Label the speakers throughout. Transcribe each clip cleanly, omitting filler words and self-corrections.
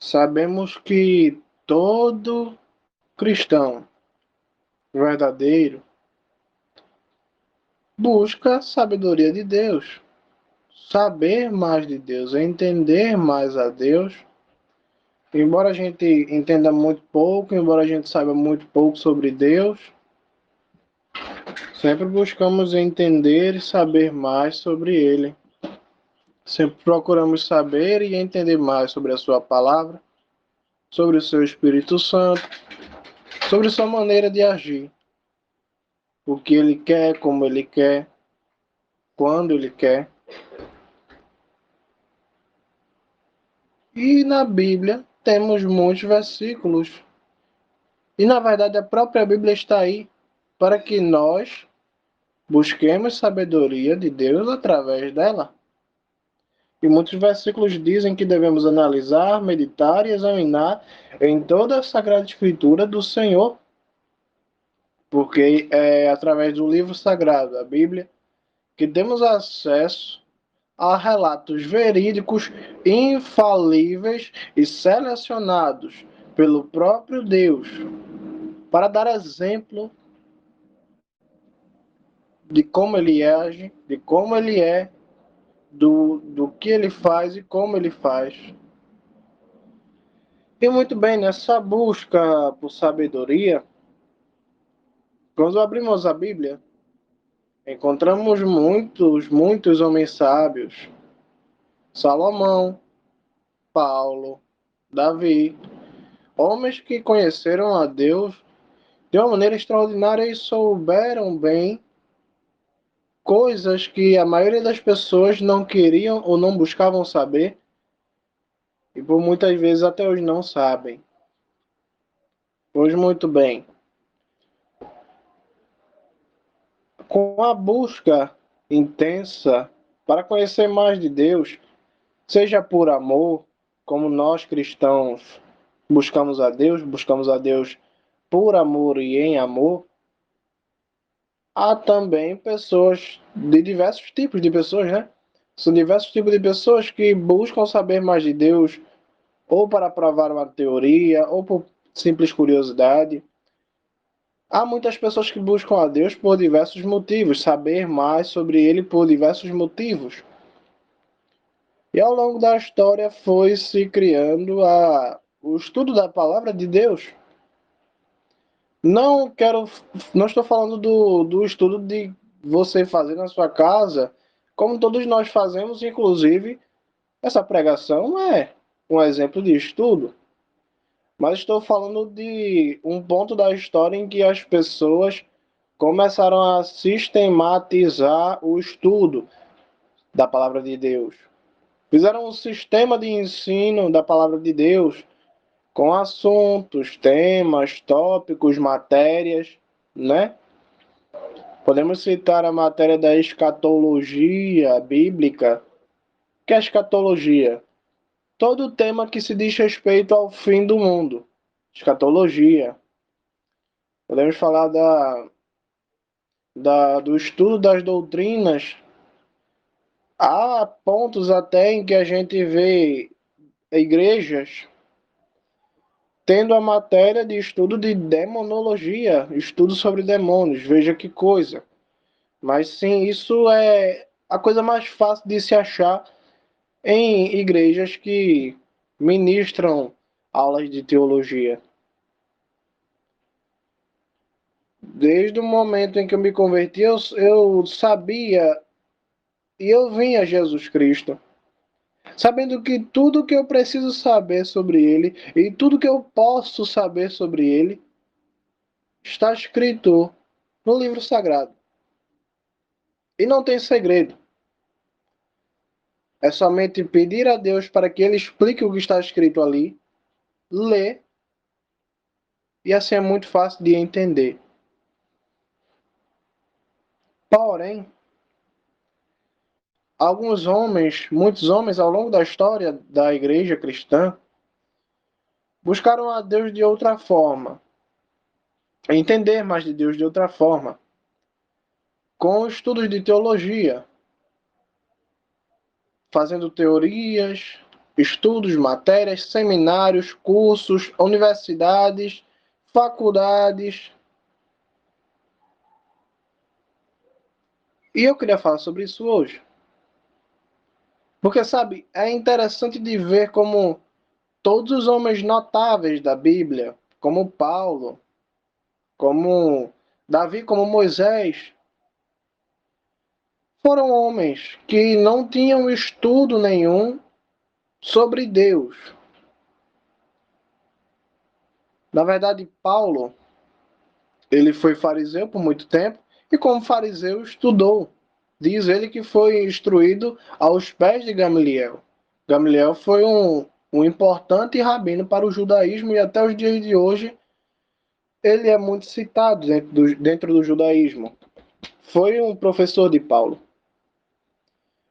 Speaker 1: Sabemos que todo cristão verdadeiro busca a sabedoria de Deus, saber mais de Deus, entender mais a Deus. Embora a gente entenda muito pouco, embora a gente saiba muito pouco sobre Deus, sempre buscamos entender e saber mais sobre Ele. Sempre procuramos saber e entender mais sobre a Sua palavra, sobre o Seu Espírito Santo, sobre Sua maneira de agir, o que Ele quer, como Ele quer, quando Ele quer. E na Bíblia temos muitos versículos. E na verdade a própria Bíblia está aí para que nós busquemos sabedoria de Deus através dela. E muitos versículos dizem que devemos analisar, meditar e examinar em toda a Sagrada Escritura do Senhor, porque é através do livro sagrado, a Bíblia, que temos acesso a relatos verídicos, infalíveis e selecionados pelo próprio Deus, para dar exemplo de como ele age, de como ele é, do que ele faz e como ele faz. E muito bem, nessa busca por sabedoria, quando abrimos a Bíblia, encontramos muitos homens sábios. Salomão, Paulo, Davi, homens que conheceram a Deus de uma maneira extraordinária e souberam bem coisas que a maioria das pessoas não queriam ou não buscavam saber e por muitas vezes até hoje não sabem. Pois muito bem, com a busca intensa para conhecer mais de Deus, seja por amor, como nós cristãos buscamos a Deus por amor e em amor, há também pessoas de diversos tipos de pessoas, né? São diversos tipos de pessoas que buscam saber mais de Deus, ou para provar uma teoria, ou por simples curiosidade. Há muitas pessoas que buscam a Deus por diversos motivos, saber mais sobre Ele por diversos motivos. E ao longo da história foi se criando o estudo da palavra de Deus. Não quero, não estou falando do estudo de você fazer na sua casa, como todos nós fazemos, inclusive essa pregação é um exemplo de estudo. Mas estou falando de um ponto da história em que as pessoas começaram a sistematizar o estudo da palavra de Deus. Fizeram um sistema de ensino da palavra de Deus com assuntos, temas, tópicos, matérias, né? Podemos citar a matéria da escatologia bíblica. O que é escatologia? Todo tema que se diz respeito ao fim do mundo. Escatologia. Podemos falar do estudo das doutrinas. Há pontos até em que a gente vê igrejas tendo a matéria de estudo de demonologia, estudo sobre demônios. Veja que coisa. Mas sim, isso é a coisa mais fácil de se achar em igrejas que ministram aulas de teologia. Desde o momento em que eu me converti, eu sabia e eu vim a Jesus Cristo, sabendo que tudo que eu preciso saber sobre Ele e tudo que eu posso saber sobre Ele está escrito no livro sagrado. E não tem segredo. É somente pedir a Deus para que Ele explique o que está escrito ali, ler, e assim é muito fácil de entender. Porém, alguns homens, muitos homens ao longo da história da igreja cristã, buscaram a Deus de outra forma, entender mais de Deus de outra forma, com estudos de teologia, fazendo teorias, estudos, matérias, seminários, cursos, universidades, faculdades. E eu queria falar sobre isso hoje. Porque, sabe, é interessante de ver como todos os homens notáveis da Bíblia, como Paulo, como Davi, como Moisés, foram homens que não tinham estudo nenhum sobre Deus. Na verdade, Paulo, ele foi fariseu por muito tempo e como fariseu estudou. Diz ele que foi instruído aos pés de Gamaliel. Gamaliel foi um importante rabino para o judaísmo e até os dias de hoje ele é muito citado dentro do judaísmo. Foi um professor de Paulo.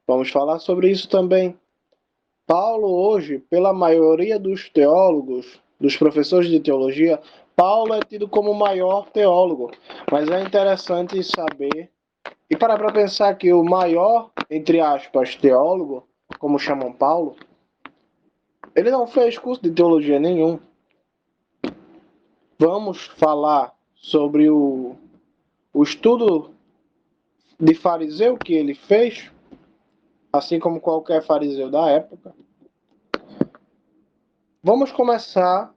Speaker 1: Vamos falar sobre isso também. Paulo hoje, pela maioria dos teólogos, dos professores de teologia, Paulo é tido como o maior teólogo. Mas é interessante saber e parar para pensar que o maior, entre aspas, teólogo, como chamam Paulo, ele não fez curso de teologia nenhum. Vamos falar sobre o estudo de fariseu que ele fez, assim como qualquer fariseu da época. Vamos começar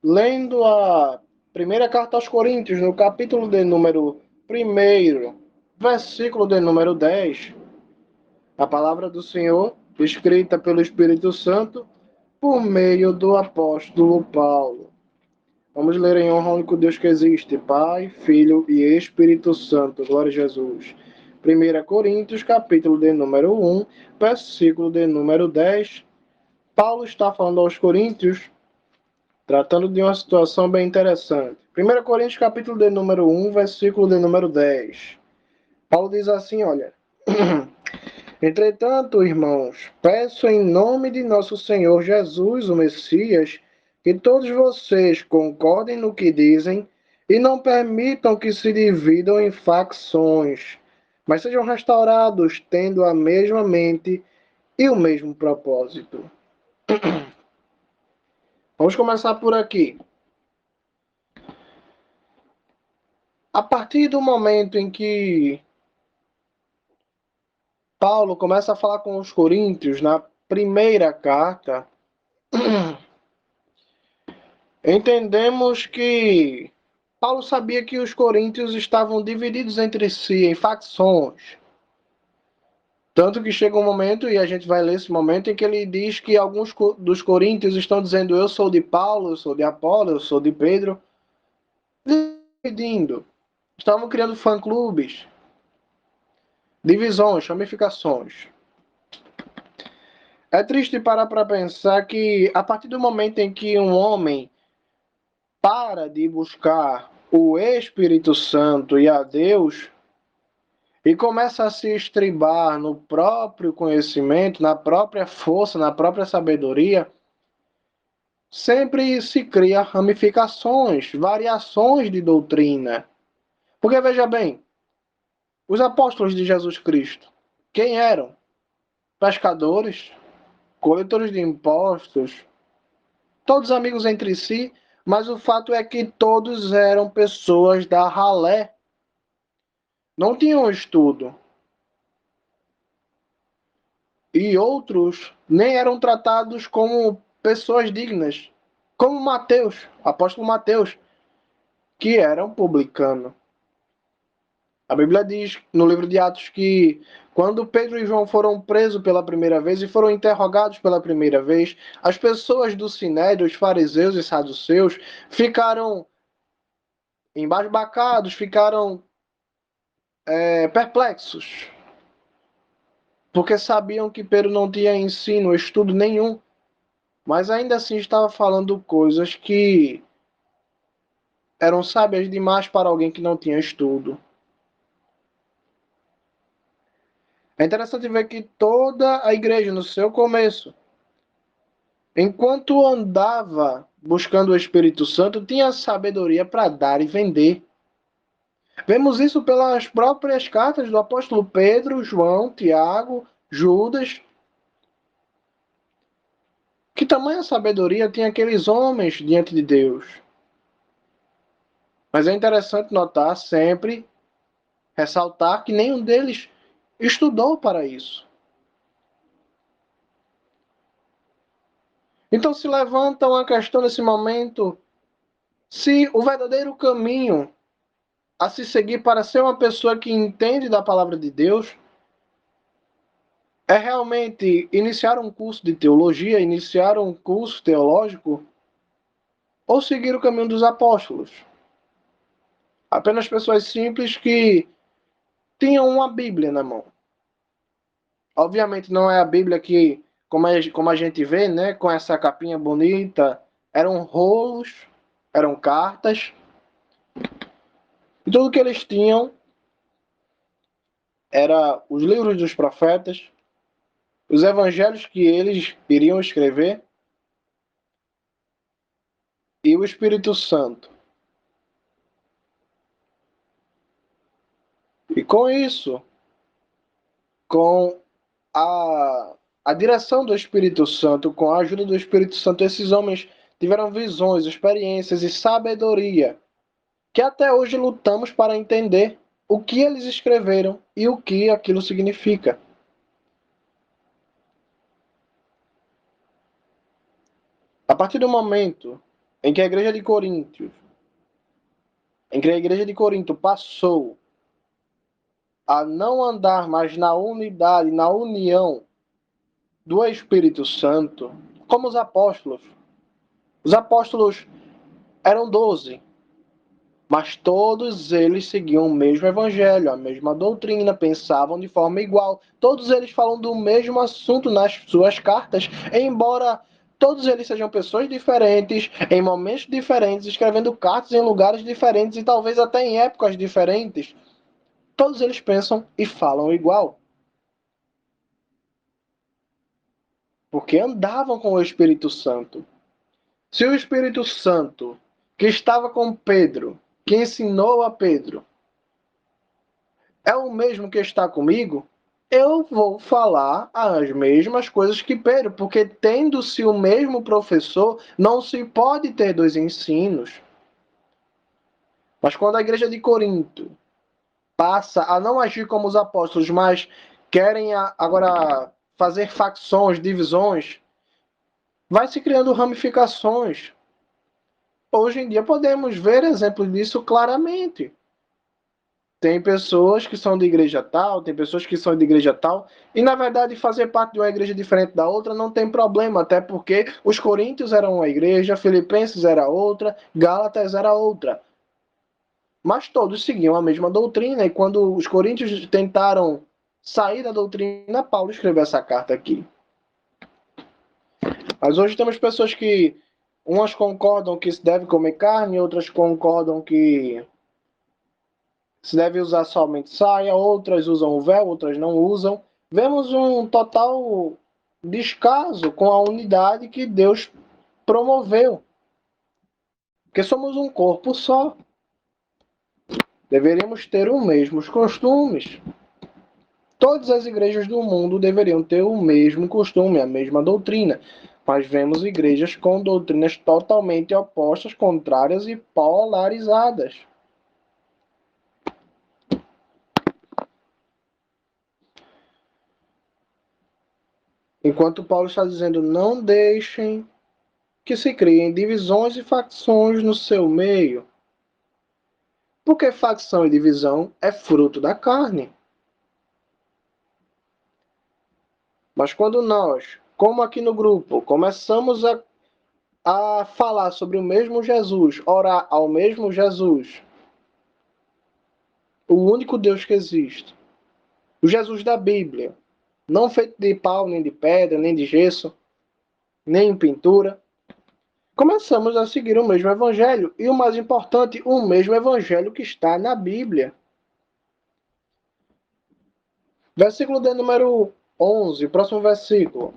Speaker 1: lendo a primeira carta aos Coríntios, no capítulo de número 1, versículo de número 10. A palavra do Senhor, escrita pelo Espírito Santo, por meio do apóstolo Paulo. Vamos ler em honra ao único Deus que existe, Pai, Filho e Espírito Santo. Glória a Jesus. 1 Coríntios, capítulo de número 1, versículo de número 10. Paulo está falando aos Coríntios, tratando de uma situação bem interessante. 1 Coríntios, capítulo de número 1, versículo de número 10. Paulo diz assim, olha... Entretanto, irmãos, peço em nome de nosso Senhor Jesus, o Messias, que todos vocês concordem no que dizem e não permitam que se dividam em facções, mas sejam restaurados tendo a mesma mente e o mesmo propósito. Vamos começar por aqui. A partir do momento em que Paulo começa a falar com os coríntios na primeira carta, entendemos que Paulo sabia que os coríntios estavam divididos entre si em facções. Tanto que chega um momento, e a gente vai ler esse momento, em que ele diz que alguns dos coríntios estão dizendo: eu sou de Paulo, eu sou de Apolo, eu sou de Pedro. Dividindo. Estavam criando fã-clubes, divisões, ramificações. É triste parar para pensar que, a partir do momento em que um homem para de buscar o Espírito Santo e a Deus, e começa a se estribar no próprio conhecimento, na própria força, na própria sabedoria, sempre se cria ramificações, variações de doutrina. Porque veja bem, os apóstolos de Jesus Cristo, quem eram? Pescadores, coletores de impostos, todos amigos entre si, mas o fato é que todos eram pessoas da ralé. Não tinham estudo. E outros nem eram tratados como pessoas dignas, como Mateus, apóstolo Mateus, que era um publicano. A Bíblia diz no livro de Atos que quando Pedro e João foram presos pela primeira vez e foram interrogados pela primeira vez, as pessoas do Sinédrio, os fariseus e saduceus, ficaram embasbacados, ficaram perplexos, porque sabiam que Pedro não tinha ensino, estudo nenhum, mas ainda assim estava falando coisas que eram sábias demais para alguém que não tinha estudo. É interessante ver que toda a igreja, no seu começo, enquanto andava buscando o Espírito Santo, tinha sabedoria para dar e vender. Vemos isso pelas próprias cartas do apóstolo Pedro, João, Tiago, Judas. Que tamanha sabedoria tinha aqueles homens diante de Deus? Mas é interessante notar sempre, ressaltar que nenhum deles estudou para isso. Então se levanta uma questão nesse momento, se o verdadeiro caminho a se seguir para ser uma pessoa que entende da palavra de Deus é realmente iniciar um curso de teologia, iniciar um curso teológico, ou seguir o caminho dos apóstolos. Apenas pessoas simples que tinham uma Bíblia na mão. Obviamente não é a Bíblia que, como a gente vê, né, com essa capinha bonita, eram rolos, eram cartas, e tudo que eles tinham era os livros dos profetas, os evangelhos que eles iriam escrever e o Espírito Santo. E com isso, com a direção do Espírito Santo, com a ajuda do Espírito Santo, esses homens tiveram visões, experiências e sabedoria que até hoje lutamos para entender o que eles escreveram e o que aquilo significa. A partir do momento em que a igreja de Corinto, passou a não andar mais na unidade, na união do Espírito Santo, como os apóstolos. Os apóstolos eram 12, mas todos eles seguiam o mesmo evangelho, a mesma doutrina, pensavam de forma igual. Todos eles falam do mesmo assunto nas suas cartas, embora todos eles sejam pessoas diferentes, em momentos diferentes, escrevendo cartas em lugares diferentes e talvez até em épocas diferentes. Todos eles pensam e falam igual. Porque andavam com o Espírito Santo. Se o Espírito Santo, que estava com Pedro, que ensinou a Pedro, é o mesmo que está comigo, eu vou falar as mesmas coisas que Pedro, porque tendo-se o mesmo professor, não se pode ter dois ensinos. Mas quando a igreja de Corinto passa a não agir como os apóstolos, mas querem agora fazer facções, divisões, vai se criando ramificações. Hoje em dia podemos ver exemplos disso claramente. Tem pessoas que são de igreja tal, tem pessoas que são de igreja tal, e na verdade fazer parte de uma igreja diferente da outra não tem problema, até porque os coríntios eram uma igreja, Filipenses era outra, Gálatas era outra. Mas todos seguiam a mesma doutrina, e quando os coríntios tentaram sair da doutrina, Paulo escreveu essa carta aqui. Mas hoje temos pessoas que umas concordam que se deve comer carne, outras concordam que se deve usar somente saia, outras usam o véu, outras não usam. Vemos um total descaso com a unidade que Deus promoveu. Porque somos um corpo só. Deveríamos ter os mesmos costumes. Todas as igrejas do mundo deveriam ter o mesmo costume, a mesma doutrina. Mas vemos igrejas com doutrinas totalmente opostas, contrárias e polarizadas. Enquanto Paulo está dizendo, não deixem que se criem divisões e facções no seu meio. Porque facção e divisão é fruto da carne. Mas quando nós, como aqui no grupo, começamos a falar sobre o mesmo Jesus, orar ao mesmo Jesus, o único Deus que existe, o Jesus da Bíblia, não feito de pau, nem de pedra, nem de gesso, nem em pintura, começamos a seguir o mesmo evangelho. E o mais importante, o mesmo evangelho que está na Bíblia. Versículo de número 11, próximo versículo.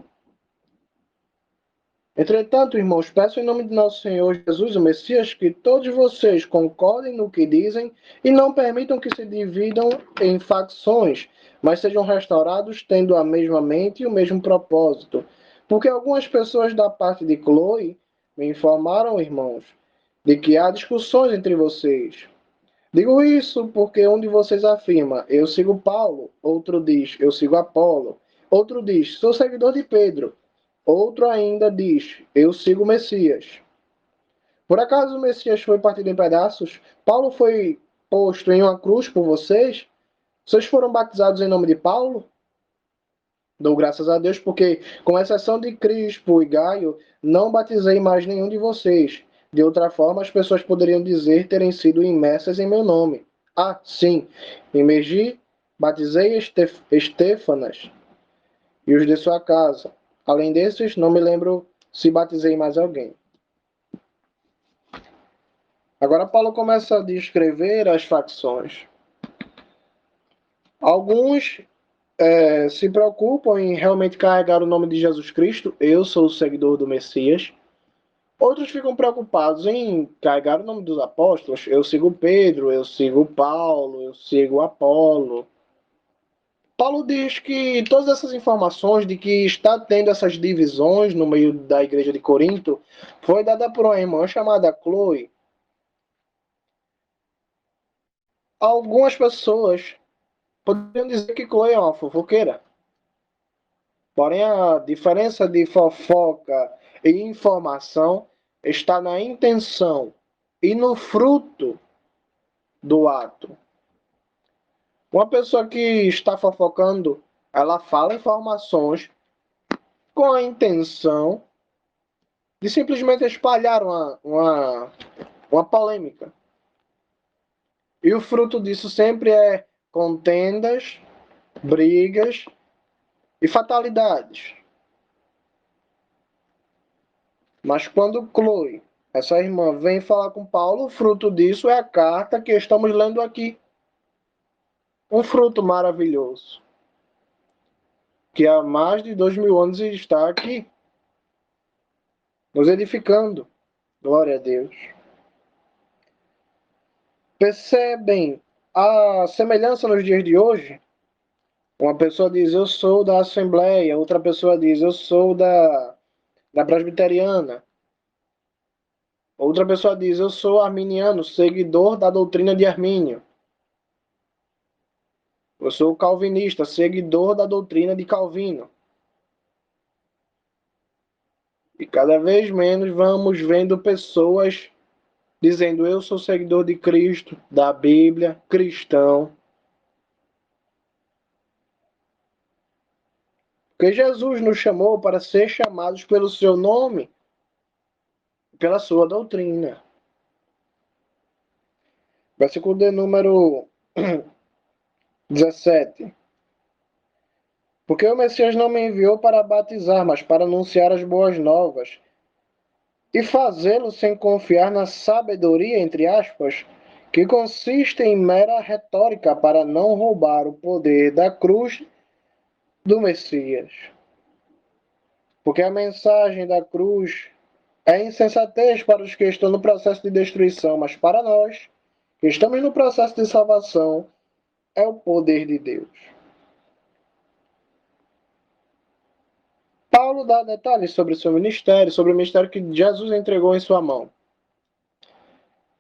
Speaker 1: Entretanto, irmãos, peço em nome de nosso Senhor Jesus, o Messias, que todos vocês concordem no que dizem e não permitam que se dividam em facções, mas sejam restaurados tendo a mesma mente e o mesmo propósito. Porque algumas pessoas da parte de Chloe me informaram, irmãos, de que há discussões entre vocês. Digo isso porque um de vocês afirma, eu sigo Paulo, outro diz, eu sigo Apolo, outro diz, sou seguidor de Pedro, outro ainda diz, eu sigo o Messias. Por acaso o Messias foi partido em pedaços? Paulo foi posto em uma cruz por vocês? Vocês foram batizados em nome de Paulo? Dou graças a Deus porque, com exceção de Crispo e Gaio, não batizei mais nenhum de vocês. De outra forma, as pessoas poderiam dizer terem sido imersas em meu nome. Ah, sim, imergi, batizei Estéfanas e os de sua casa. Além desses, não me lembro se batizei mais alguém. Agora Paulo começa a descrever as facções. Alguns se preocupam em realmente carregar o nome de Jesus Cristo. Eu sou o seguidor do Messias. Outros ficam preocupados em carregar o nome dos apóstolos. Eu sigo Pedro, eu sigo Paulo, eu sigo Apolo. Paulo diz que todas essas informações de que está tendo essas divisões no meio da igreja de Corinto foi dada por uma irmã chamada Chloe. Algumas pessoas poderiam dizer que Chloe é uma fofoqueira. Porém, a diferença de fofoca e informação está na intenção e no fruto do ato. Uma pessoa que está fofocando, ela fala informações com a intenção de simplesmente espalhar uma polêmica. E o fruto disso sempre é contendas, brigas e fatalidades. Mas quando Chloe, essa irmã, vem falar com Paulo, o fruto disso é a carta que estamos lendo aqui. Um fruto maravilhoso, que há mais de 2000 anos está aqui, nos edificando. Glória a Deus. Percebem a semelhança nos dias de hoje? Uma pessoa diz, eu sou da Assembleia, outra pessoa diz, eu sou da Presbiteriana. Outra pessoa diz, eu sou arminiano, seguidor da doutrina de Armínio. Eu sou calvinista, seguidor da doutrina de Calvino. E cada vez menos vamos vendo pessoas dizendo, eu sou seguidor de Cristo, da Bíblia, cristão. Porque Jesus nos chamou para ser chamados pelo seu nome, pela sua doutrina. Versículo de número 17. Porque o Messias não me enviou para batizar, mas para anunciar as boas novas, e fazê-lo sem confiar na sabedoria, entre aspas, que consiste em mera retórica para não roubar o poder da cruz do Messias. Porque a mensagem da cruz é insensatez para os que estão no processo de destruição, mas para nós, que estamos no processo de salvação, é o poder de Deus. Paulo dá detalhes sobre o seu ministério, sobre o ministério que Jesus entregou em sua mão.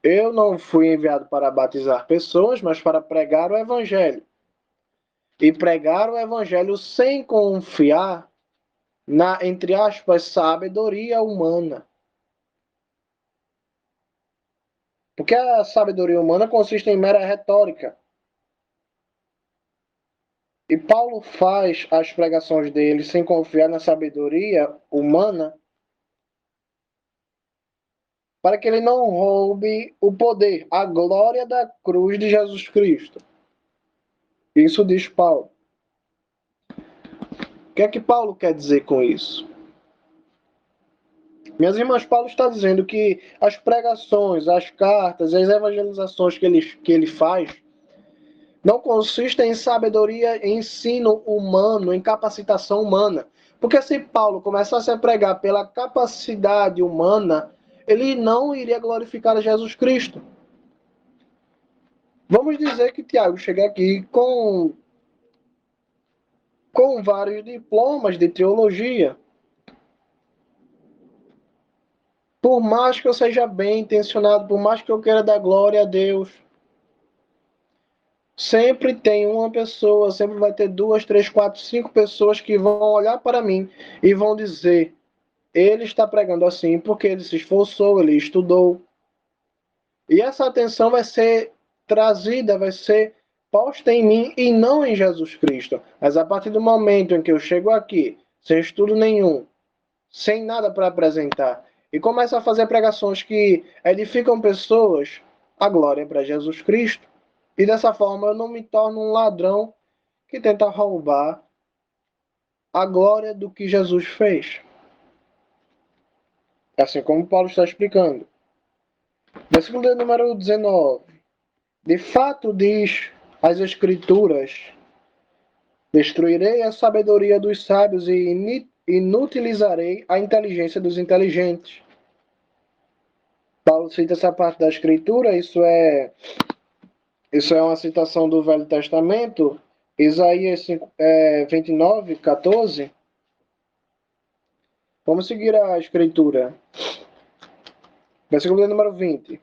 Speaker 1: Eu não fui enviado para batizar pessoas, mas para pregar o evangelho. E pregar o evangelho sem confiar na, entre aspas, sabedoria humana. Porque a sabedoria humana consiste em mera retórica. E Paulo faz as pregações dele sem confiar na sabedoria humana para que ele não roube o poder, a glória da cruz de Jesus Cristo. Isso diz Paulo. O que é que Paulo quer dizer com isso? Minhas irmãs, Paulo está dizendo que as pregações, as cartas, as evangelizações que ele faz não consistem em sabedoria, em ensino humano, em capacitação humana. Porque se Paulo começasse a pregar pela capacidade humana, ele não iria glorificar a Jesus Cristo. Vamos dizer que Tiago chega aqui com vários diplomas de teologia. Por mais que eu seja bem intencionado, por mais que eu queira dar glória a Deus, sempre tem uma pessoa, sempre vai ter duas, três, quatro, cinco pessoas que vão olhar para mim e vão dizer: ele está pregando assim porque ele se esforçou, ele estudou. E essa atenção vai ser trazida, vai ser posta em mim e não em Jesus Cristo. Mas a partir do momento em que eu chego aqui, sem estudo nenhum, sem nada para apresentar, e começo a fazer pregações que edificam pessoas, a glória é para Jesus Cristo. E dessa forma eu não me torno um ladrão que tenta roubar a glória do que Jesus fez. Assim como Paulo está explicando. Versículo número 19. De fato, diz as Escrituras: destruirei a sabedoria dos sábios e inutilizarei a inteligência dos inteligentes. Paulo cita essa parte da Escritura, isso é uma citação do Velho Testamento, Isaías 29, 14. Vamos seguir a Escritura. Versículo número 20.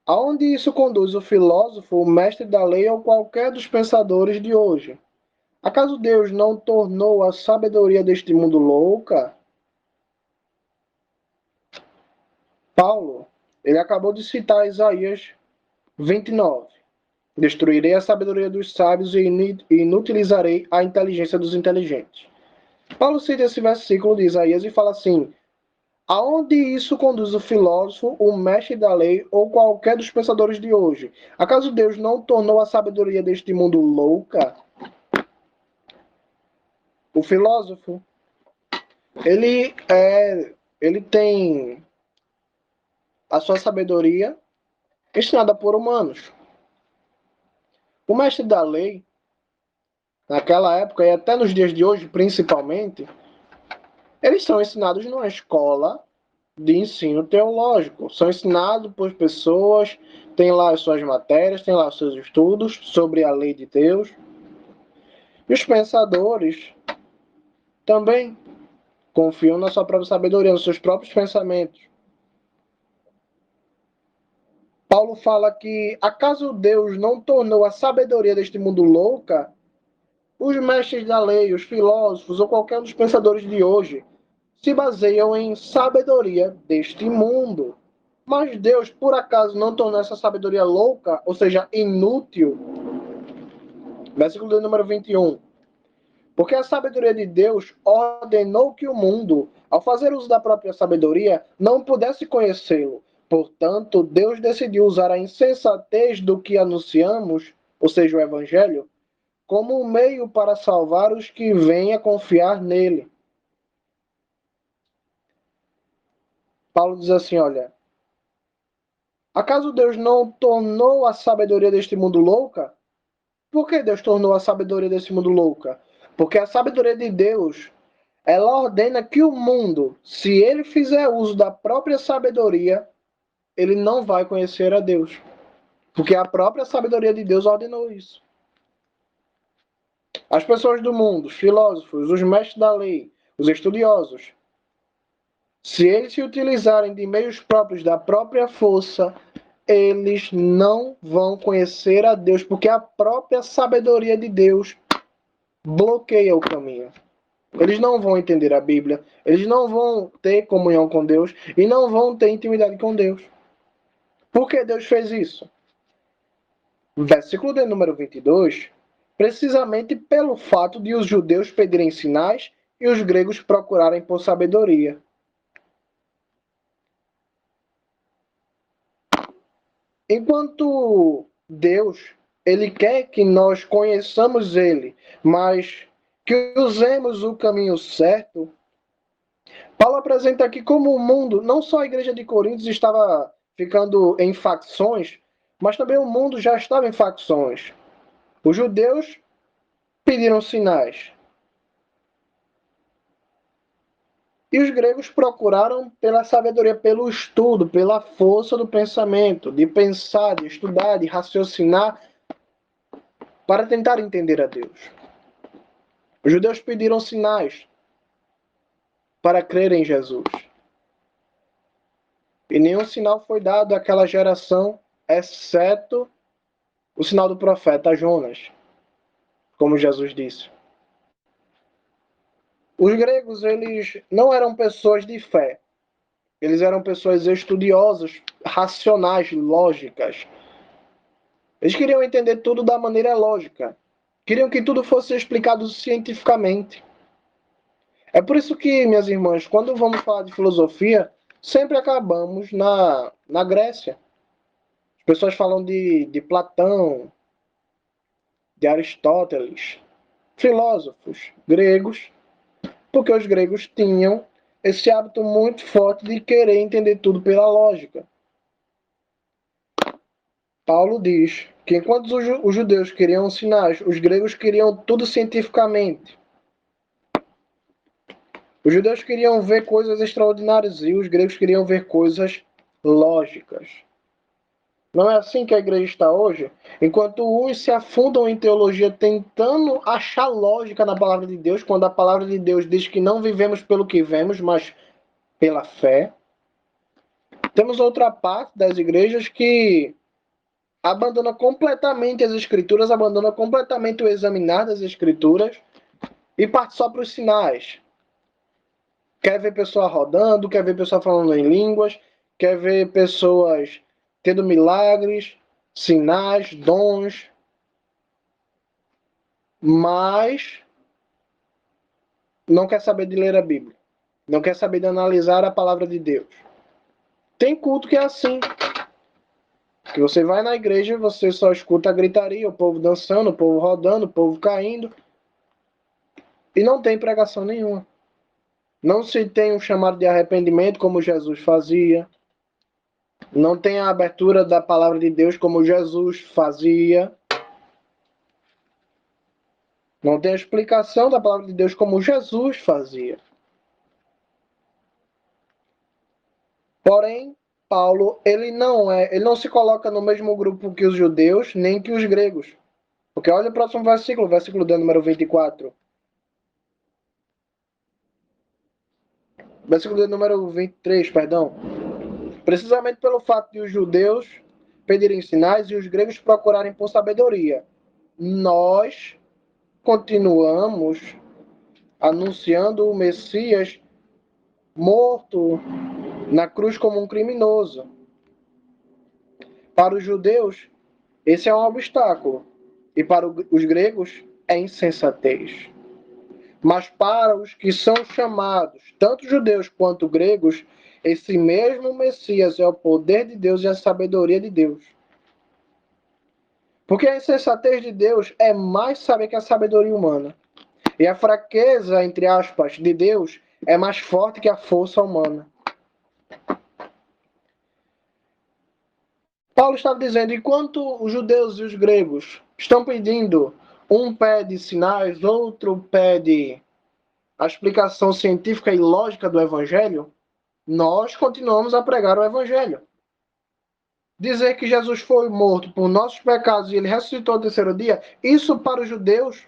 Speaker 1: Aonde isso conduz o filósofo, o mestre da lei ou qualquer dos pensadores de hoje? Acaso Deus não tornou a sabedoria deste mundo louca? Paulo, ele acabou de citar Isaías 29. Destruirei a sabedoria dos sábios e inutilizarei a inteligência dos inteligentes. Paulo cita esse versículo de Isaías e fala assim: aonde isso conduz o filósofo, o mestre da lei ou qualquer dos pensadores de hoje? Acaso Deus não tornou a sabedoria deste mundo louca? O filósofo, ele tem a sua sabedoria ensinada por humanos. O mestre da lei, naquela época e até nos dias de hoje, principalmente, eles são ensinados numa escola de ensino teológico. São ensinados por pessoas, têm lá as suas matérias, têm lá os seus estudos sobre a lei de Deus. E os pensadores também confiam na sua própria sabedoria, nos seus próprios pensamentos. Paulo fala que, acaso Deus não tornou a sabedoria deste mundo louca? Os mestres da lei, os filósofos ou qualquer um dos pensadores de hoje se baseiam em sabedoria deste mundo. Mas Deus, por acaso, não tornou essa sabedoria louca, ou seja, inútil? Versículo número 21. Porque a sabedoria de Deus ordenou que o mundo, ao fazer uso da própria sabedoria, não pudesse conhecê-lo. Portanto, Deus decidiu usar a insensatez do que anunciamos, ou seja, o Evangelho, como um meio para salvar os que vêm a confiar nele. Paulo diz assim, olha, acaso Deus não tornou a sabedoria deste mundo louca? Por que Deus tornou a sabedoria deste mundo louca? Porque a sabedoria de Deus, ela ordena que o mundo, se ele fizer uso da própria sabedoria, ele não vai conhecer a Deus. Porque a própria sabedoria de Deus ordenou isso. As pessoas do mundo, os filósofos, os mestres da lei, os estudiosos, se eles se utilizarem de meios próprios da própria força, eles não vão conhecer a Deus, porque a própria sabedoria de Deus bloqueia o caminho. Eles não vão entender a Bíblia, eles não vão ter comunhão com Deus e não vão ter intimidade com Deus. Por que Deus fez isso? Versículo de número 22, precisamente pelo fato de os judeus pedirem sinais e os gregos procurarem por sabedoria. Enquanto Deus, ele quer que nós conheçamos ele, mas que usemos o caminho certo, Paulo apresenta aqui como o mundo, não só a igreja de Coríntios estava ficando em facções, mas também o mundo já estava em facções. Os judeus pediram sinais. E os gregos procuraram pela sabedoria, pelo estudo, pela força do pensamento, de pensar, de estudar, de raciocinar, para tentar entender a Deus. Os judeus pediram sinais para crer em Jesus. E nenhum sinal foi dado àquela geração, exceto o sinal do profeta Jonas, como Jesus disse. Os gregos, eles não eram pessoas de fé. Eles eram pessoas estudiosas, racionais, lógicas. Eles queriam entender tudo da maneira lógica. Queriam que tudo fosse explicado cientificamente. É por isso que, minhas irmãs, quando vamos falar de filosofia, sempre acabamos na Grécia. As pessoas falam de Platão, de Aristóteles, filósofos gregos, porque os gregos tinham esse hábito muito forte de querer entender tudo pela lógica. Paulo diz que enquanto os judeus queriam sinais, os gregos queriam tudo cientificamente. Os judeus queriam ver coisas extraordinárias e os gregos queriam ver coisas lógicas. Não é assim que a igreja está hoje? Enquanto uns se afundam em teologia tentando achar lógica na palavra de Deus, quando a palavra de Deus diz que não vivemos pelo que vemos, mas pela fé. Temos outra parte das igrejas que abandona completamente as escrituras, abandona completamente o examinar das escrituras e parte só para os sinais. Quer ver pessoa rodando, quer ver pessoa falando em línguas, quer ver pessoas tendo milagres, sinais, dons, mas não quer saber de ler a Bíblia, não quer saber de analisar a palavra de Deus. Tem culto que é assim, que você vai na igreja e você só escuta a gritaria, o povo dançando, o povo rodando, o povo caindo, e não tem pregação nenhuma. Não se tem um chamado de arrependimento como Jesus fazia. Não tem a abertura da palavra de Deus como Jesus fazia. Não tem a explicação da palavra de Deus como Jesus fazia. Porém, Paulo, ele não se coloca no mesmo grupo que os judeus, nem que os gregos. Porque olha o próximo versículo de número 24. Versículo de número 23, perdão. Precisamente pelo fato de os judeus pedirem sinais e os gregos procurarem por sabedoria, nós continuamos anunciando o Messias morto na cruz como um criminoso. Para os judeus, esse é um obstáculo, e para os gregos é insensatez. Mas para os que são chamados, tanto judeus quanto gregos, esse mesmo Messias é o poder de Deus e a sabedoria de Deus. Porque a insensatez de Deus é mais sábia que a sabedoria humana. E a fraqueza, entre aspas, de Deus é mais forte que a força humana. Paulo estava dizendo, enquanto os judeus e os gregos estão pedindo, um pede sinais, outro pede a explicação científica e lógica do Evangelho, nós continuamos a pregar o Evangelho. Dizer que Jesus foi morto por nossos pecados e ele ressuscitou no terceiro dia, isso para os judeus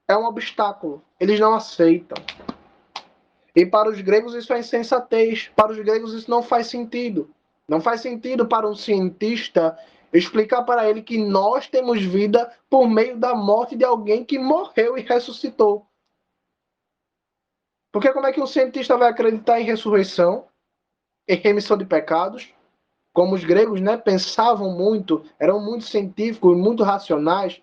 Speaker 1: é um obstáculo. Eles não aceitam. E para os gregos isso é insensatez. Para os gregos isso não faz sentido. Não faz sentido para um cientista explicar para ele que nós temos vida por meio da morte de alguém que morreu e ressuscitou. Porque como é que um cientista vai acreditar em ressurreição, em remissão de pecados? Como os gregos, né, pensavam muito, eram muito científicos, muito racionais,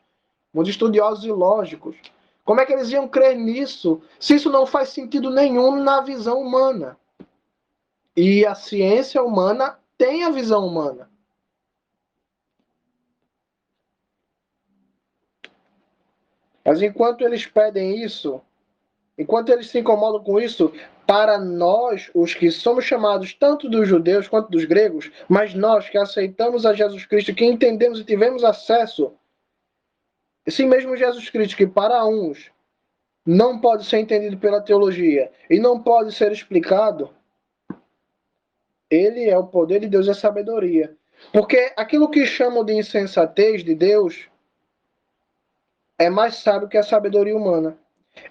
Speaker 1: muito estudiosos e lógicos. Como é que eles iam crer nisso, se isso não faz sentido nenhum na visão humana? E a ciência humana tem a visão humana. Mas enquanto eles pedem isso, enquanto eles se incomodam com isso, para nós, os que somos chamados tanto dos judeus quanto dos gregos, mas nós que aceitamos a Jesus Cristo, que entendemos e tivemos acesso, esse mesmo Jesus Cristo que para uns não pode ser entendido pela teologia e não pode ser explicado, ele é o poder de Deus e a sabedoria. Porque aquilo que chamam de insensatez de Deus é mais sábio que a sabedoria humana.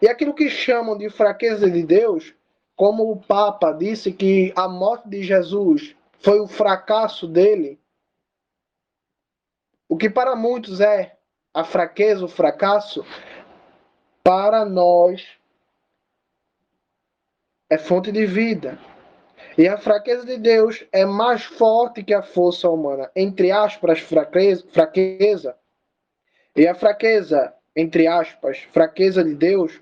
Speaker 1: E aquilo que chamam de fraqueza de Deus, como o Papa disse que a morte de Jesus foi o fracasso dele, o que para muitos é a fraqueza, o fracasso, para nós é fonte de vida. E a fraqueza de Deus é mais forte que a força humana. Entre aspas, fraqueza. E a fraqueza, entre aspas, fraqueza de Deus,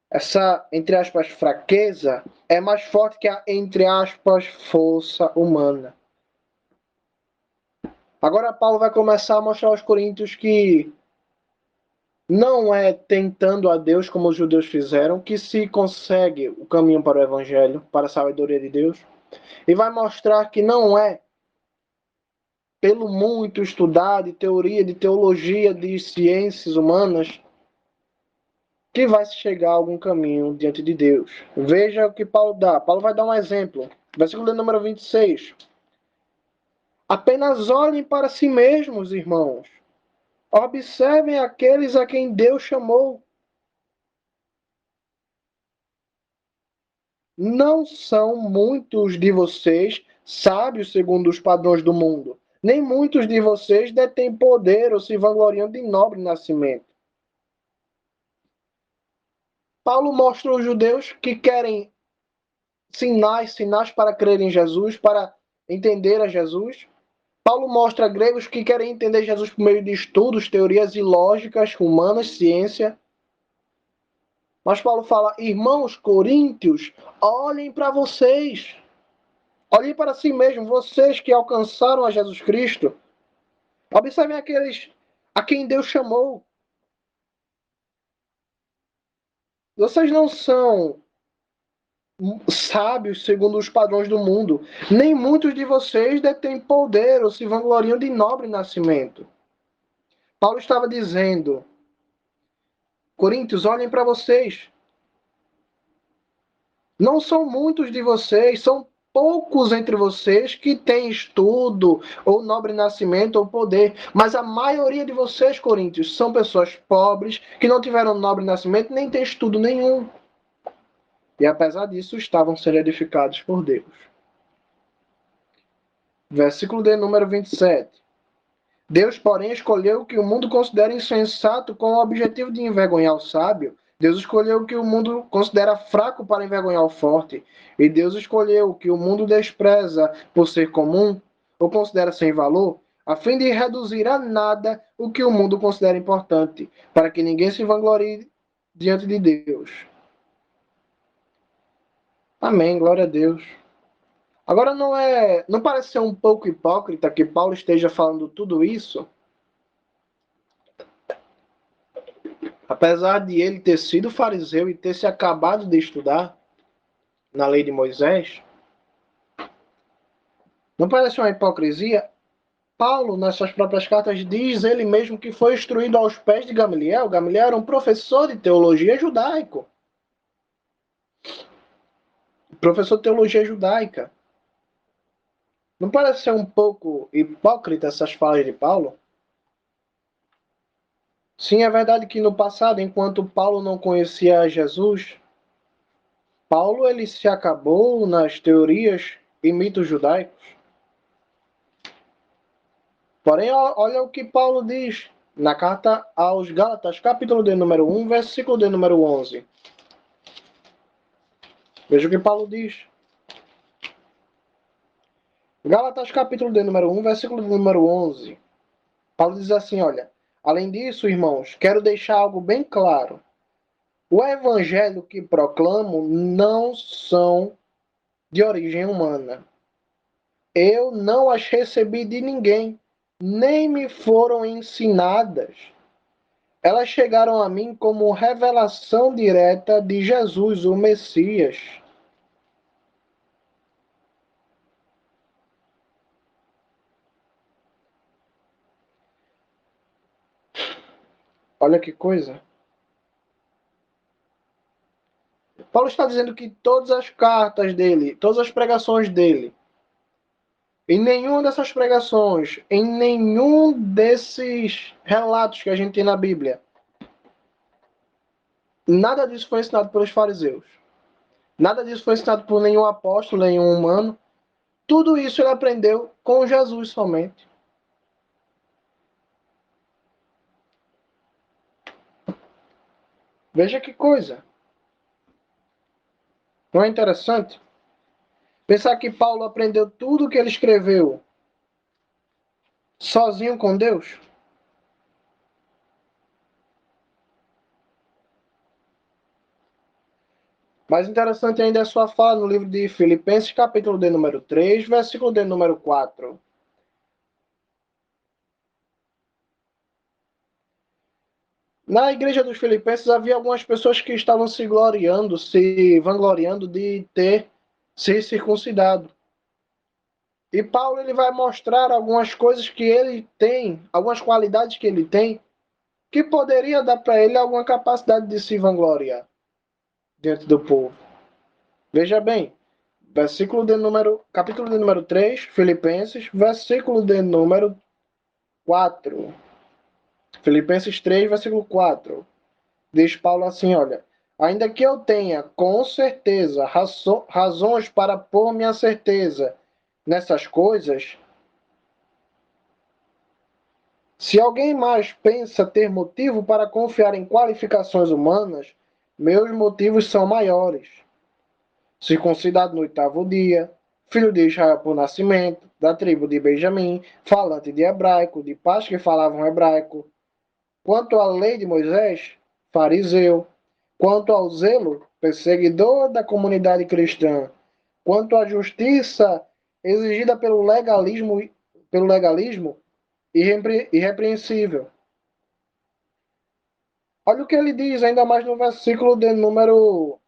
Speaker 1: essa, entre aspas, fraqueza é mais forte que a, entre aspas, força humana. Agora Paulo vai começar a mostrar aos coríntios que não é tentando a Deus como os judeus fizeram que se consegue o caminho para o evangelho, para a sabedoria de Deus. E vai mostrar que não é pelo muito estudar de teoria, de teologia, de ciências humanas que vai se chegar a algum caminho diante de Deus. Veja o que Paulo dá. Paulo vai dar um exemplo. Versículo de número 26. Apenas olhem para si mesmos, irmãos. Observem aqueles a quem Deus chamou. Não são muitos de vocês sábios segundo os padrões do mundo. Nem muitos de vocês detêm poder ou se vangloriam de nobre nascimento. Paulo mostra aos judeus que querem sinais para crer em Jesus, para entender a Jesus. Paulo mostra a gregos que querem entender Jesus por meio de estudos, teorias ilógicas, humanas, ciência. Mas Paulo fala, irmãos coríntios, olhem para vocês. Olhem para si mesmos, vocês que alcançaram a Jesus Cristo. Observem aqueles a quem Deus chamou. Vocês não são sábios segundo os padrões do mundo. Nem muitos de vocês detêm poder ou se vangloriam de nobre nascimento. Paulo estava dizendo, Coríntios, olhem para vocês. Não são muitos de vocês, são poucos entre vocês que têm estudo, ou nobre nascimento, ou poder. Mas a maioria de vocês, coríntios, são pessoas pobres, que não tiveram nobre nascimento, nem têm estudo nenhum. E apesar disso, estavam sendo edificados por Deus. Versículo de número 27. Deus, porém, escolheu o que o mundo considera insensato com o objetivo de envergonhar o sábio. Deus escolheu o que o mundo considera fraco para envergonhar o forte. E Deus escolheu o que o mundo despreza por ser comum ou considera sem valor, a fim de reduzir a nada o que o mundo considera importante, para que ninguém se vanglorie diante de Deus. Amém, glória a Deus. Agora não parece ser um pouco hipócrita que Paulo esteja falando tudo isso? Apesar de ele ter sido fariseu e ter se acabado de estudar na lei de Moisés, não parece uma hipocrisia? Paulo, nas suas próprias cartas, diz ele mesmo que foi instruído aos pés de Gamaliel. Gamaliel era um professor de teologia judaico. Professor de teologia judaica. Não parece ser um pouco hipócrita essas falas de Paulo? Sim, é verdade que no passado, enquanto Paulo não conhecia Jesus, Paulo ele se acabou nas teorias e mitos judaicos. Porém, olha o que Paulo diz na carta aos Gálatas, capítulo de número 1, versículo de número 11. Veja o que Paulo diz. Gálatas, capítulo de número 1, versículo de número 11. Paulo diz assim, olha, além disso, irmãos, quero deixar algo bem claro. O evangelho que proclamo não são de origem humana. Eu não as recebi de ninguém, nem me foram ensinadas. Elas chegaram a mim como revelação direta de Jesus, o Messias. Olha que coisa. Paulo está dizendo que todas as cartas dele, todas as pregações dele, em nenhuma dessas pregações, em nenhum desses relatos que a gente tem na Bíblia, nada disso foi ensinado pelos fariseus. Nada disso foi ensinado por nenhum apóstolo, nenhum humano. Tudo isso ele aprendeu com Jesus somente. Veja que coisa. Não é interessante? Pensar que Paulo aprendeu tudo o que ele escreveu sozinho com Deus? Mais interessante ainda é a sua fala no livro de Filipenses, capítulo de número 3, versículo de número 4. Na igreja dos Filipenses havia algumas pessoas que estavam se vangloriando de ter se circuncidado. E Paulo ele vai mostrar algumas coisas que ele tem, algumas qualidades que ele tem, que poderia dar para ele alguma capacidade de se vangloriar diante do povo. Veja bem, capítulo de número 3, Filipenses, versículo de número 4. Filipenses 3, versículo 4. Diz Paulo assim, olha: ainda que eu tenha com certeza razões para pôr minha certeza nessas coisas, se alguém mais pensa ter motivo para confiar em qualificações humanas, meus motivos são maiores. Circuncidado no oitavo dia, filho de Israel por nascimento, da tribo de Benjamim, falante de hebraico, de pais que falavam hebraico. Quanto à lei de Moisés, fariseu. Quanto ao zelo, perseguidor da comunidade cristã. Quanto à justiça exigida pelo legalismo irrepreensível. Olha o que ele diz ainda mais no versículo de número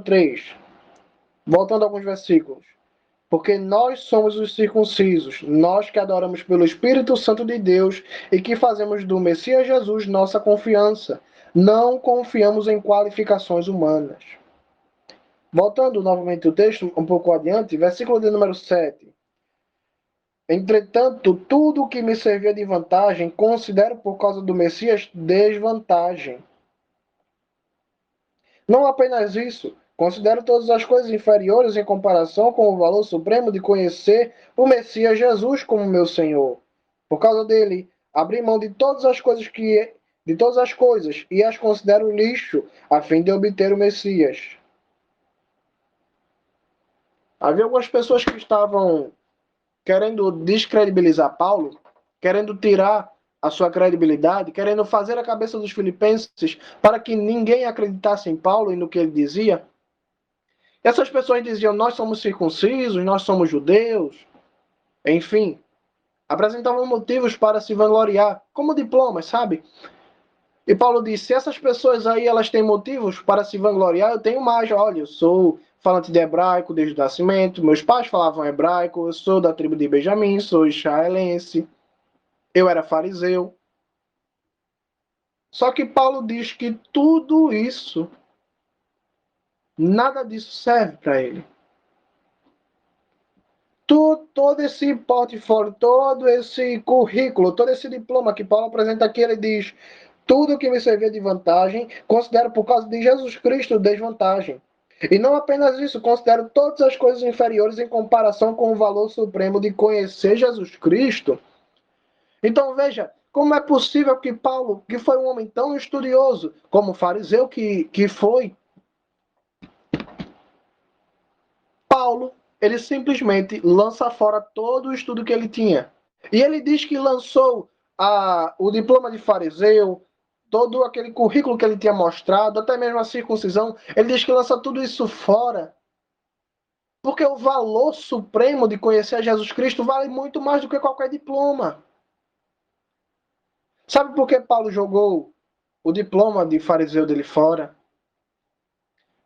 Speaker 1: 3. Voltando a alguns versículos. Porque nós somos os circuncisos, nós que adoramos pelo Espírito Santo de Deus e que fazemos do Messias Jesus nossa confiança. Não confiamos em qualificações humanas. Voltando novamente o texto, um pouco adiante, versículo de número 7. Entretanto, tudo o que me servia de vantagem, considero por causa do Messias desvantagem. Não apenas isso, considero todas as coisas inferiores em comparação com o valor supremo de conhecer o Messias Jesus como meu Senhor. Por causa dele, abri mão de todas as coisas e as considero lixo a fim de obter o Messias. Havia algumas pessoas que estavam querendo descredibilizar Paulo, querendo tirar a sua credibilidade, querendo fazer a cabeça dos filipenses para que ninguém acreditasse em Paulo e no que ele dizia. E essas pessoas diziam: nós somos circuncisos, nós somos judeus, enfim, apresentavam motivos para se vangloriar, como diplomas, sabe? E Paulo disse: se essas pessoas aí elas têm motivos para se vangloriar, eu tenho mais. Olha, eu sou falante de hebraico desde o nascimento, meus pais falavam hebraico, eu sou da tribo de Benjamim, sou israelense, eu era fariseu. Só que Paulo diz que tudo isso, nada disso serve para ele. Todo esse portfólio, todo esse currículo, todo esse diploma que Paulo apresenta aqui, ele diz: tudo que me servia de vantagem, considero por causa de Jesus Cristo desvantagem. E não apenas isso, considero todas as coisas inferiores em comparação com o valor supremo de conhecer Jesus Cristo. Então veja, como é possível que Paulo, que foi um homem tão estudioso, como fariseu que foi, Paulo, ele simplesmente lança fora todo o estudo que ele tinha. E ele diz que lançou o diploma de fariseu, todo aquele currículo que ele tinha mostrado, até mesmo a circuncisão, ele diz que lança tudo isso fora. Porque o valor supremo de conhecer a Jesus Cristo vale muito mais do que qualquer diploma. Sabe por que Paulo jogou o diploma de fariseu dele fora?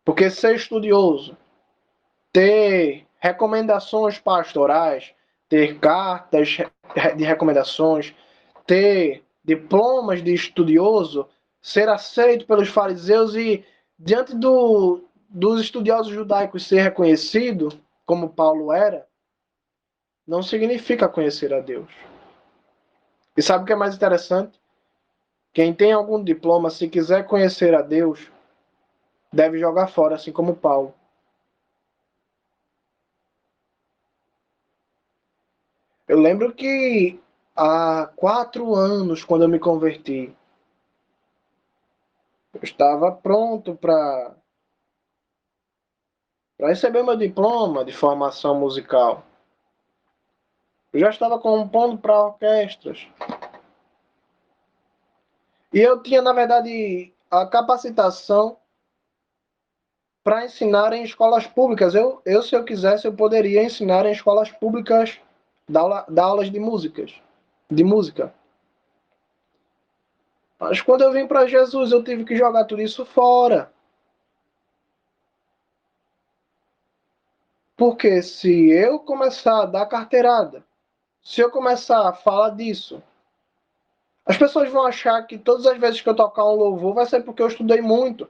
Speaker 1: Porque ser estudioso, ter recomendações pastorais, ter cartas de recomendações, ter diplomas de estudioso, ser aceito pelos fariseus e, diante dos estudiosos judaicos, ser reconhecido, como Paulo era, não significa conhecer a Deus. E sabe o que é mais interessante? Quem tem algum diploma, se quiser conhecer a Deus, deve jogar fora, assim como Paulo. Eu lembro que há 4 anos, quando eu me converti, eu estava pronto para receber meu diploma de formação musical. Eu já estava compondo para orquestras. E eu tinha, na verdade, a capacitação para ensinar em escolas públicas. Se eu quisesse, eu poderia ensinar em escolas públicas, dar aulas de música. Mas quando eu vim para Jesus, eu tive que jogar tudo isso fora. Porque se eu começar a dar carteirada, se eu começar a falar disso, as pessoas vão achar que todas as vezes que eu tocar um louvor vai ser porque eu estudei muito.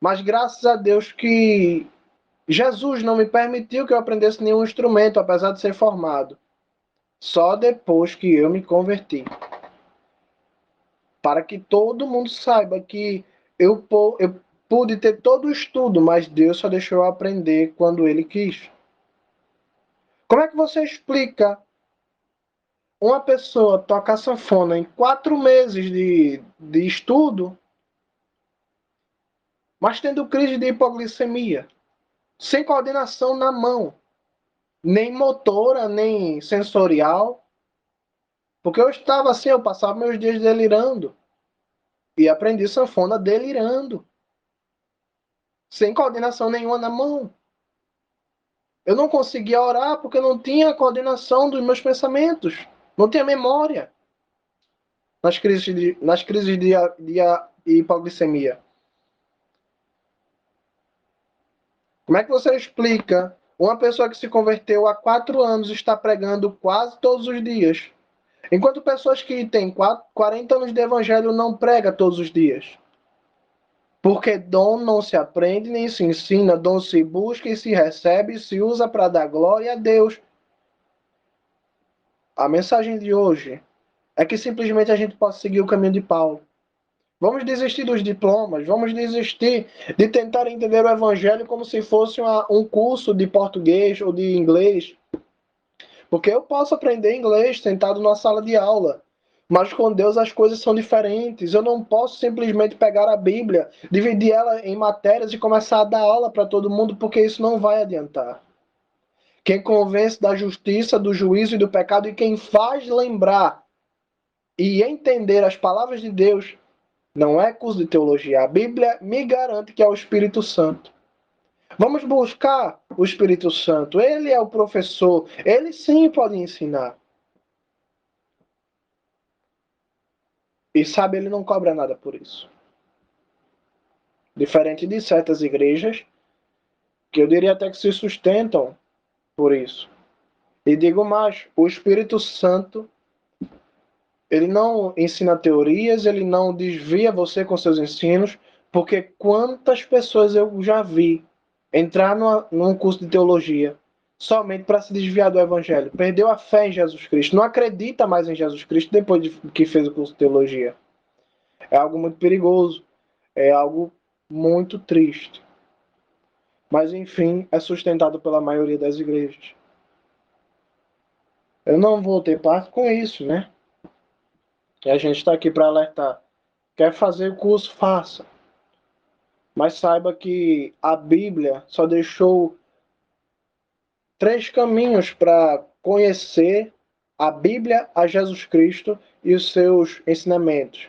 Speaker 1: Mas graças a Deus que Jesus não me permitiu que eu aprendesse nenhum instrumento, apesar de ser formado. Só depois que eu me converti. Para que todo mundo saiba que eu pude ter todo o estudo, mas Deus só deixou eu aprender quando Ele quis. Como é que você explica uma pessoa tocar sanfona em 4 meses de estudo, mas tendo crise de hipoglicemia, sem coordenação na mão, nem motora, nem sensorial? Porque eu estava assim, eu passava meus dias delirando. E aprendi sanfona delirando. Sem coordenação nenhuma na mão. Eu não conseguia orar porque não tinha coordenação dos meus pensamentos. Não tinha memória. Nas crises de hipoglicemia. Como é que você explica uma pessoa que se converteu há 4 anos está pregando quase todos os dias? Enquanto pessoas que têm 40 anos de evangelho não pregam todos os dias. Porque dom não se aprende nem se ensina, dom se busca e se recebe e se usa para dar glória a Deus. A mensagem de hoje é que simplesmente a gente possa seguir o caminho de Paulo. Vamos desistir dos diplomas, vamos desistir de tentar entender o evangelho como se fosse um curso de português ou de inglês. Porque eu posso aprender inglês sentado numa sala de aula. Mas com Deus as coisas são diferentes. Eu não posso simplesmente pegar a Bíblia, dividir ela em matérias e começar a dar aula para todo mundo, porque isso não vai adiantar. Quem convence da justiça, do juízo e do pecado e quem faz lembrar e entender as palavras de Deus não é curso de teologia. A Bíblia me garante que é o Espírito Santo. Vamos buscar o Espírito Santo. Ele é o professor. Ele sim pode ensinar. E sabe, ele não cobra nada por isso. Diferente de certas igrejas, que eu diria até que se sustentam por isso. E digo mais, o Espírito Santo, ele não ensina teorias, ele não desvia você com seus ensinos, porque quantas pessoas eu já vi entrar num curso de teologia somente para se desviar do evangelho. Perdeu a fé em Jesus Cristo, não acredita mais em Jesus Cristo depois de que fez o curso de teologia. É algo muito perigoso, é algo muito triste. Mas, enfim, é sustentado pela maioria das igrejas. Eu não vou ter parte com isso, né? E a gente está aqui para alertar. Quer fazer o curso? Faça. Mas saiba que a Bíblia só deixou 3 caminhos para conhecer a Bíblia, a Jesus Cristo e os seus ensinamentos: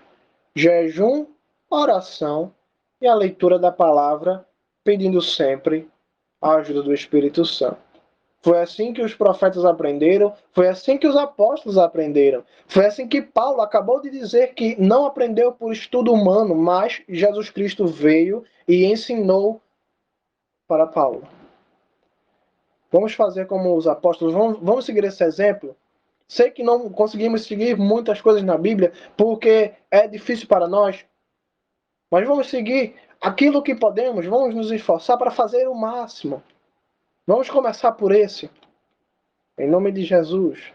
Speaker 1: jejum, oração e a leitura da palavra, pedindo sempre a ajuda do Espírito Santo. Foi assim que os profetas aprenderam, foi assim que os apóstolos aprenderam. Foi assim que Paulo acabou de dizer que não aprendeu por estudo humano, mas Jesus Cristo veio e ensinou para Paulo. Vamos fazer como os apóstolos, vamos seguir esse exemplo. Sei que não conseguimos seguir muitas coisas na Bíblia porque é difícil para nós, mas vamos seguir aquilo que podemos, vamos nos esforçar para fazer o máximo. Vamos começar por esse. Em nome de Jesus.